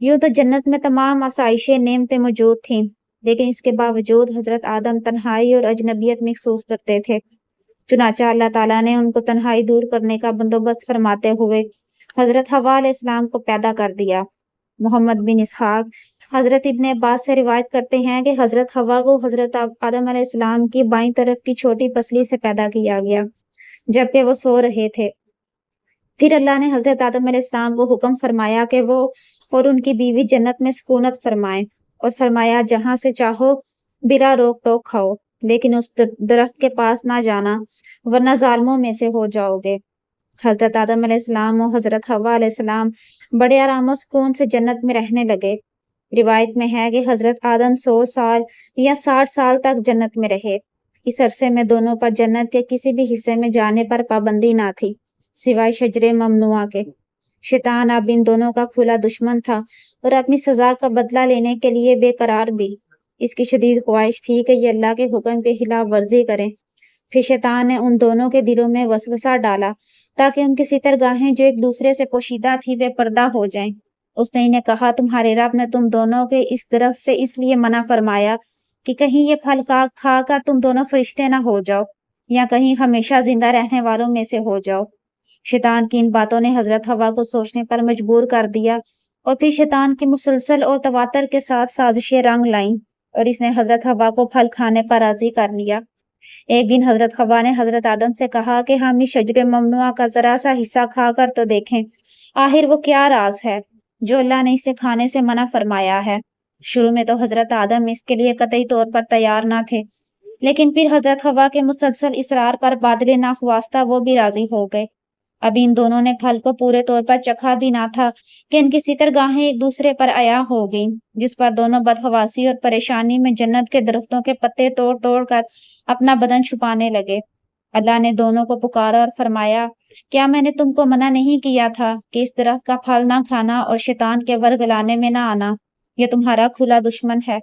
یوں تو جنت میں تمام آسائشیں نعمتیں موجود تھیں، لیکن اس کے باوجود حضرت آدم تنہائی اور اجنبیت محسوس کرتے تھے۔ چنانچہ اللہ تعالیٰ نے ان کو تنہائی دور کرنے کا بندوبست فرماتے ہوئے حضرت حوا علیہ السلام کو پیدا کر دیا۔ محمد بن اسحاق حضرت ابن عباس سے روایت کرتے ہیں کہ حضرت حوا کو حضرت آدم علیہ السلام کی بائیں طرف کی چھوٹی پسلی سے پیدا کیا گیا جبکہ وہ سو رہے تھے۔ پھر اللہ نے حضرت آدم علیہ السلام کو حکم فرمایا کہ وہ اور ان کی بیوی جنت میں سکونت فرمائیں، اور فرمایا جہاں سے چاہو بلا روک ٹوک کھاؤ، لیکن اس درخت کے پاس نہ جانا ورنہ ظالموں میں سے ہو جاؤ گے۔ حضرت آدم علیہ السلام اور حضرت حوا علیہ السلام بڑے آرام و سکون سے جنت میں رہنے لگے۔ روایت میں ہے کہ حضرت آدم 100 سال یا 60 سال تک جنت میں رہے۔ اس عرصے میں دونوں پر جنت کے کسی بھی حصے میں جانے پر پابندی نہ تھی سوائے شجر ممنوعہ کے۔ شیطان اب ان دونوں کا کھلا دشمن تھا اور اپنی سزا کا بدلہ لینے کے لیے بے قرار بھی۔ اس کی شدید خواہش تھی کہ یہ اللہ کے حکم کی خلاف ورزی کریں۔ پھر شیطان نے ان دونوں کے دلوں میں وسوسہ ڈالا تاکہ ان کی سترگاہیں جو ایک دوسرے سے پوشیدہ تھی وہ پردہ ہو جائیں۔ اس نے انہیں کہا، تمہارے رب نے تم دونوں کے اس درخت سے اس لیے منع فرمایا کہ کہیں یہ پھل کھا کر تم دونوں فرشتے نہ ہو جاؤ یا کہیں ہمیشہ زندہ رہنے والوں میں سے ہو جاؤ۔ شیطان کی ان باتوں نے حضرت حوا کو سوچنے پر مجبور کر دیا، اور پھر شیطان کی مسلسل اور تواتر کے ساتھ سازشیں رنگ لائیں اور اس نے حضرت حوا کو پھل کھانے پر راضی کر لیا۔ ایک دن حضرت حوا نے حضرت آدم سے کہا کہ ہم اس شجر ممنوعہ کا ذرا سا حصہ کھا کر تو دیکھیں، آخر وہ کیا راز ہے جو اللہ نے اسے کھانے سے منع فرمایا ہے۔ شروع میں تو حضرت آدم اس کے لیے قطعی طور پر تیار نہ تھے، لیکن پھر حضرت حوا کے مسلسل اصرار پر بادل ناخواستہ وہ بھی راضی ہو گئے۔ اب ان دونوں نے پھل کو پورے طور پر چکھا بھی نہ تھا کہ ان کی سترگاہیں ایک دوسرے پر عیاں ہو گئیں، جس پر دونوں بدحواسی اور پریشانی میں جنت کے درختوں کے پتے توڑ توڑ کر اپنا بدن چھپانے لگے۔ اللہ نے دونوں کو پکارا اور فرمایا، کیا میں نے تم کو منع نہیں کیا تھا کہ اس درخت کا پھل نہ کھانا اور شیطان کے ورگلانے میں نہ آنا؟ یہ تمہارا کھلا دشمن ہے۔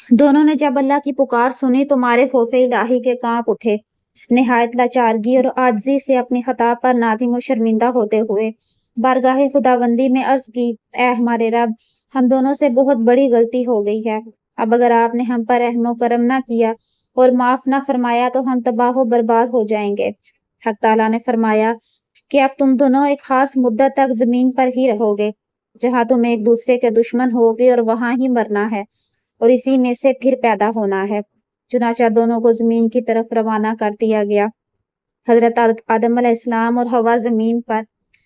دونوں نے جب اللہ کی پکار سنی تو مارے خوف الہی کے کانپ اٹھے۔ نہایت لاچارگی اور عاجزی سے اپنی خطا پر نادم و شرمندہ ہوتے ہوئے بارگاہ خداوندی میں عرض کی، اے ہمارے رب، ہم دونوں سے بہت بڑی غلطی ہو گئی ہے۔ اب اگر آپ نے ہم پر رحم و کرم نہ کیا اور معاف نہ فرمایا تو ہم تباہ و برباد ہو جائیں گے۔ حق تعالیٰ نے فرمایا کہ اب تم دونوں ایک خاص مدت تک زمین پر ہی رہو گے، جہاں تم ایک دوسرے کے دشمن ہوگے اور وہاں ہی مرنا ہے اور اسی میں سے پھر پیدا ہونا ہے۔ چنانچہ دونوں کو زمین کی طرف روانہ کر دیا گیا۔ حضرت آدم علیہ السلام اور حوا زمین پر۔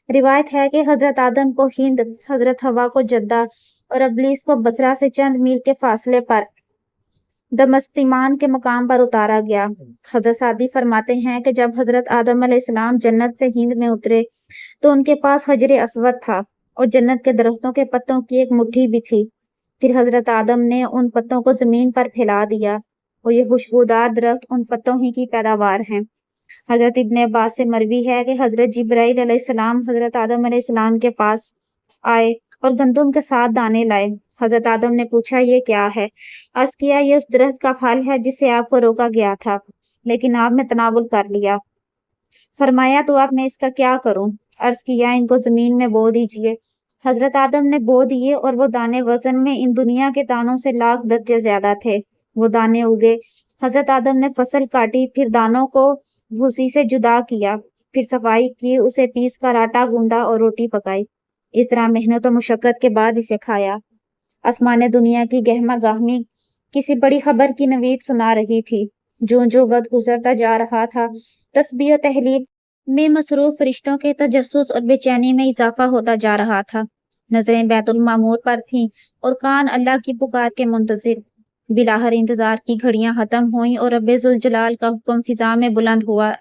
روایت ہے کہ حضرت آدم کو ہند، حضرت حوا کو جدہ اور ابلیس کو بصرہ سے چند میل کے فاصلے پر دمستیمان کے مقام پر اتارا گیا۔ حضرت سعدی فرماتے ہیں کہ جب حضرت آدم علیہ السلام جنت سے ہند میں اترے تو ان کے پاس حجر اسود تھا اور جنت کے درختوں کے پتوں کی ایک مٹھی بھی تھی۔ پھر حضرت آدم نے ان پتوں کو زمین پر پھیلا دیا اور یہ خوشبودار درخت ان پتوں ہی کی پیداوار ہیں۔ حضرت ابن عباس سے مروی ہے کہ حضرت جبرائیل علیہ السلام حضرت آدم علیہ السلام کے پاس آئے اور گندم کے ساتھ دانے لائے۔ حضرت آدم نے پوچھا، یہ کیا ہے؟ عرض کیا، یہ اس درخت کا پھل ہے جسے آپ کو روکا گیا تھا لیکن آپ نے تناول کر لیا۔ فرمایا، تو اب میں اس کا کیا کروں؟ عرض کیا، ان کو زمین میں بو دیجئے۔ حضرت آدم نے بو دیے اور وہ دانے وزن میں ان دنیا کے دانوں سے لاکھ درجے زیادہ تھے۔ وہ دانے اگے۔ حضرت آدم نے فصل کاٹی، پھر دانوں کو بھوسی سے جدا کیا، پھر صفائی کی، اسے پیس کر آٹا گوندا اور روٹی پکائی۔ اس طرح محنت و مشقت کے بعد اسے کھایا۔ آسمان دنیا کی گہما گاہمی کسی بڑی خبر کی نوید سنا رہی تھی۔ جو وقت گزرتا جا رہا تھا، تسبیح و تحلیل میں مصروف فرشتوں کے تجسس اور بے چینی میں اضافہ ہوتا جا رہا تھا۔ نظریں بیت المعمور پر تھیں اور کان اللہ کی پکار کے منتظر۔ بلاہر انتظار کی گھڑیاں ختم ہوئیں اور رب ذوالجلال کا حکم فضا میں بلند ہوا،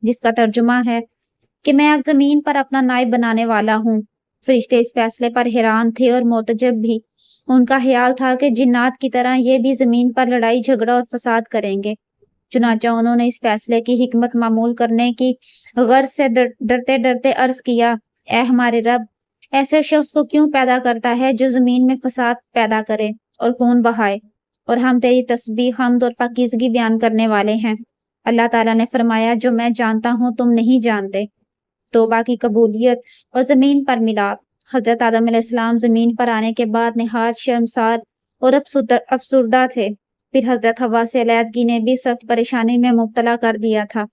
جس کا ترجمہ ہے کہ میں اب زمین پر اپنا نائب بنانے والا ہوں۔ فرشتے اس فیصلے پر حیران تھے اور معتجب بھی۔ ان کا خیال تھا کہ جنات کی طرح یہ بھی زمین پر لڑائی جھگڑا اور فساد کریں گے۔ چنانچہ انہوں نے اس فیصلے کی حکمت معمول کرنے کی غرض سے ڈرتے ڈرتے عرض کیا، اے ہمارے رب، ایسے شخص کو کیوں پیدا کرتا ہے جو زمین میں فساد پیدا کرے اور خون بہائے؟ اور ہم تیری تسبیح، حمد اور پاکیزگی بیان کرنے والے ہیں۔ اللہ تعالیٰ نے فرمایا، جو میں جانتا ہوں تم نہیں جانتے۔ توبہ کی قبولیت اور زمین پر ملاپ۔ حضرت آدم علیہ السلام زمین پر آنے کے بعد نہایت شرمسار اور افسردہ تھے۔ پھر حضرت حوا سے علیحدگی نے بھی سخت پریشانی میں مبتلا کر دیا تھا۔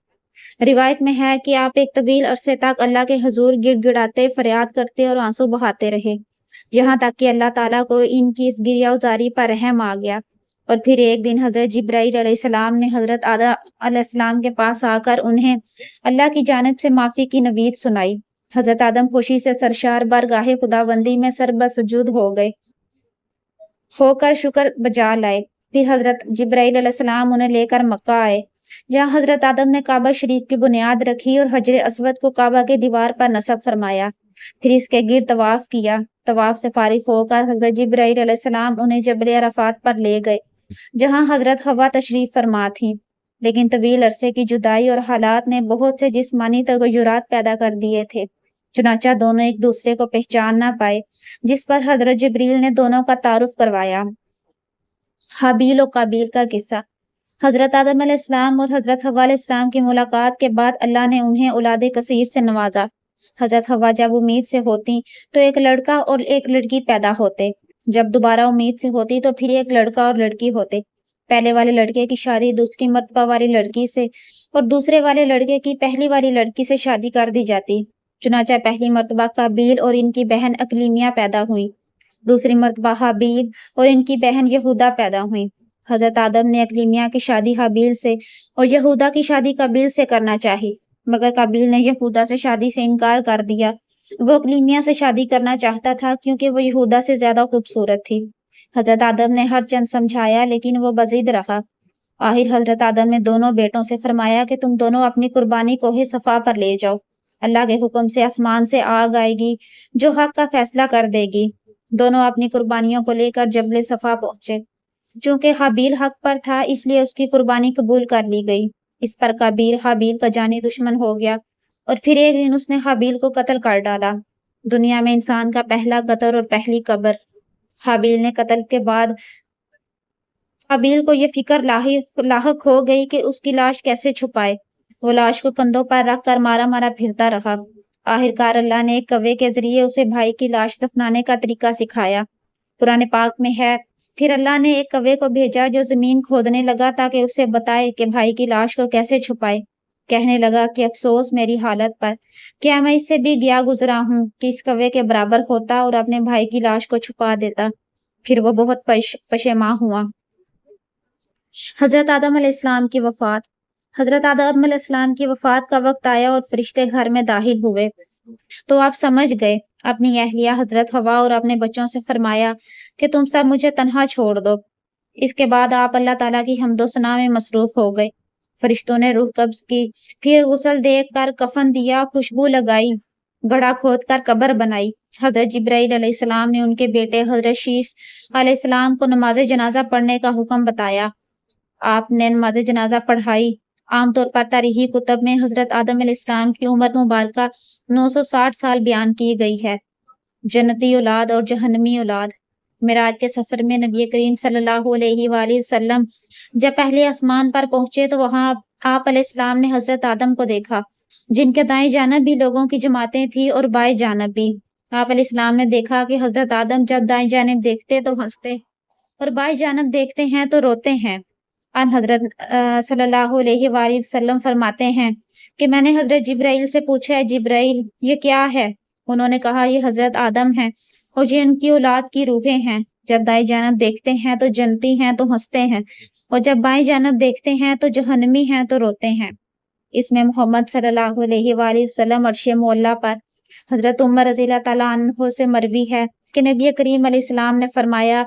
روایت میں ہے کہ آپ ایک طویل عرصے تک اللہ کے حضور گڑ گڑاتے، فریاد کرتے اور آنسو بہاتے رہے، یہاں تک کہ اللہ تعالیٰ کو ان کی اس گریہ ازاری پر رحم آ گیا۔ اور پھر ایک دن حضرت جبرائیل علیہ السلام نے حضرت آدم علیہ السلام کے پاس آ کر انہیں اللہ کی جانب سے معافی کی نوید سنائی۔ حضرت آدم خوشی سے سرشار بارگاہ خداوندی میں سر بسجود ہو کر شکر بجا لائے۔ پھر حضرت جبرائیل علیہ السلام انہیں لے کر مکہ آئے، جہاں حضرت آدم نے کعبہ شریف کی بنیاد رکھی اور حجر اسود کو کعبہ کے دیوار پر نصب فرمایا، پھر اس کے گرد طواف کیا۔ طواف سے فارغ ہو کر حضرت جبرائیل علیہ السلام انہیں جبل عرفات پر لے گئے، جہاں حضرت حوا تشریف فرما تھیں، لیکن طویل عرصے کی جدائی اور حالات نے بہت سے جسمانی تغیرات پیدا کر دیے تھے، چنانچہ دونوں ایک دوسرے کو پہچان نہ پائے، جس پر حضرت جبریل نے دونوں کا تعارف کروایا۔ حابیل و قابیل کا قصہ۔ حضرت آدم علیہ السلام اور حضرت حوا علیہ السلام کی ملاقات کے بعد اللہ نے انہیں اولاد کثیر سے نوازا۔ حضرت حوا جب امید سے ہوتی تو ایک لڑکا اور ایک لڑکی پیدا ہوتے، جب دوبارہ امید سے ہوتی تو پھر ایک لڑکا اور لڑکی ہوتے۔ پہلے والے لڑکے کی شادی دوسری مرتبہ والی لڑکی سے اور دوسرے والے لڑکے کی پہلی والی لڑکی سے شادی کر دی جاتی، چنانچہ پہلی مرتبہ قابیل اور ان کی بہن اکلیمیہ پیدا ہوئی، دوسری مرتبہ حابیل اور ان کی بہن یہودا پیدا ہوئی۔ حضرت آدم نے اکلیمیہ کی شادی حابیل سے اور یہودا کی شادی قابیل سے کرنا چاہی، مگر قابیل نے یہودا سے شادی سے انکار کر دیا۔ وہ اکلیمیہ سے شادی کرنا چاہتا تھا کیونکہ وہ یہودا سے زیادہ خوبصورت تھی۔ حضرت آدم نے ہر چند سمجھایا لیکن وہ بضد رہا۔ آخر حضرت آدم نے دونوں بیٹوں سے فرمایا کہ تم دونوں اپنی قربانی کوہ صفا پر لے جاؤ، اللہ کے حکم سے آسمان سے آگ آئے گی جو حق کا فیصلہ کر دے گی۔ دونوں اپنی قربانیوں کو لے کر جبل صفا پہنچے۔ چونکہ حابیل حق پر تھا اس لیے اس کی قربانی قبول کر لی گئی۔ اس پر قابیل حابیل کا جانی دشمن ہو گیا اور پھر ایک دن اس نے حابیل کو قتل کر ڈالا۔ دنیا میں انسان کا پہلا قتل اور پہلی قبر۔ حابیل نے قتل کے بعد حابیل کو یہ فکر لاحق ہو گئی کہ اس کی لاش کیسے چھپائے۔ وہ لاش کو کندھوں پر رکھ کر مارا مارا پھرتا رہا۔ آخرکار اللہ نے ایک کوے کے ذریعے اسے بھائی کی لاش دفنانے کا طریقہ سکھایا۔ قرآن پاک میں ہے، پھر اللہ نے ایک کوے کو بھیجا جو زمین کھودنے لگا تاکہ اسے بتائے کہ بھائی کی لاش کو کیسے چھپائے۔ کہنے لگا کہ افسوس میری حالت پر، کیا میں اس سے بھی گیا گزرا ہوں کہ اس کوے کے برابر ہوتا اور اپنے بھائی کی لاش کو چھپا دیتا۔ پھر وہ بہت پشیماں ہوا۔ حضرت آدم علیہ السلام کی وفات۔ حضرت آدم علیہ السلام کی وفات کا وقت آیا اور فرشتے گھر میں داخل ہوئے تو آپ سمجھ گئے۔ اپنی اہلیہ حضرت حوا اور اپنے بچوں سے فرمایا کہ تم سب مجھے تنہا چھوڑ دو۔ اس کے بعد آپ اللہ تعالیٰ کی حمد و ثنا میں مصروف ہو گئے۔ فرشتوں نے روح قبض کی، پھر غسل دے کر کفن دیا، خوشبو لگائی، گڑھا کھود کر قبر بنائی۔ حضرت جبرائیل علیہ السلام نے ان کے بیٹے حضرت شیس علیہ السلام کو نماز جنازہ پڑھنے کا حکم بتایا۔ آپ نے نماز جنازہ پڑھائی۔ عام طور پر تاریخی کتب میں حضرت آدم علیہ السلام کی عمر مبارکہ 960 سال بیان کی گئی ہے۔ جنتی اولاد اور جہنمی اولاد۔ معراج کے سفر میں نبی کریم صلی اللہ علیہ وآلہ وسلم جب پہلے آسمان پر پہنچے تو وہاں آپ علیہ السلام نے حضرت آدم کو دیکھا، جن کے دائیں جانب بھی لوگوں کی جماعتیں تھیں اور بائیں جانب بھی۔ آپ علیہ السلام نے دیکھا کہ حضرت آدم جب دائیں جانب دیکھتے تو ہنستے اور بائیں جانب دیکھتے ہیں تو روتے ہیں۔ ان حضرت صلی اللہ علیہ وآلہ وسلم فرماتے ہیں کہ میں نے حضرت جبرائیل سے پوچھا، ہے جبرائیل یہ کیا ہے؟ انہوں نے کہا یہ حضرت آدم ہیں اور یہ ان کی اولاد کی روحیں ہیں۔ جب دائیں جانب دیکھتے ہیں تو جنتی ہیں تو ہنستے ہیں اور جب بائیں جانب دیکھتے ہیں تو جہنمی ہیں تو روتے ہیں۔ اس میں محمد صلی اللہ علیہ وآلہ وسلم عرش معلیٰ پر حضرت عمر رضی اللہ تعالیٰ عنہ سے مروی ہے کہ نبی کریم علیہ السلام نے فرمایا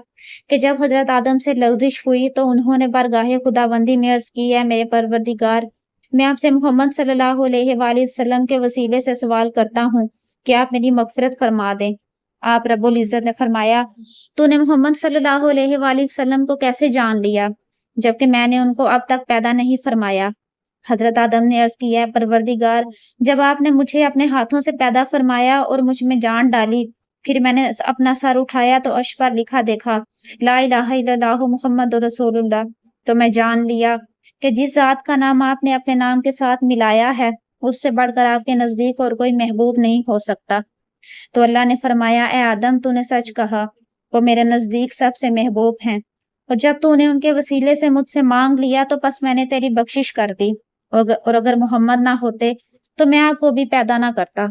کہ جب حضرت آدم سے لغزش ہوئی تو انہوں نے بارگاہ خداوندی میں عرض کی، ہے میرے پروردگار، میں آپ سے محمد صلی اللہ علیہ وآلہ وسلم کے وسیلے سے سوال کرتا ہوں کہ آپ میری مغفرت فرما دیں۔ آپ رب العزت نے فرمایا، تو نے محمد صلی اللہ علیہ وآلہ وسلم کو کیسے جان لیا جبکہ میں نے ان کو اب تک پیدا نہیں فرمایا؟ حضرت آدم نے عرض کیا، پروردگار، جب آپ نے مجھے اپنے ہاتھوں سے پیدا فرمایا اور مجھ میں جان ڈالی، پھر میں نے اپنا سر اٹھایا تو عرش پر لکھا دیکھا لا الہ الا اللہ محمد رسول اللہ، تو میں جان لیا کہ جس ذات کا نام آپ نے اپنے نام کے ساتھ ملایا ہے اس سے بڑھ کر آپ کے نزدیک اور کوئی محبوب نہیں ہو سکتا۔ تو اللہ نے فرمایا اے آدم تو نے سچ کہا، وہ میرے نزدیک سب سے محبوب ہیں، اور جب تو نے ان کے وسیلے سے مجھ سے مانگ لیا تو پس میں نے تیری بخشش کر دی، اور اگر محمد نہ ہوتے تو میں آپ کو بھی پیدا نہ کرتا۔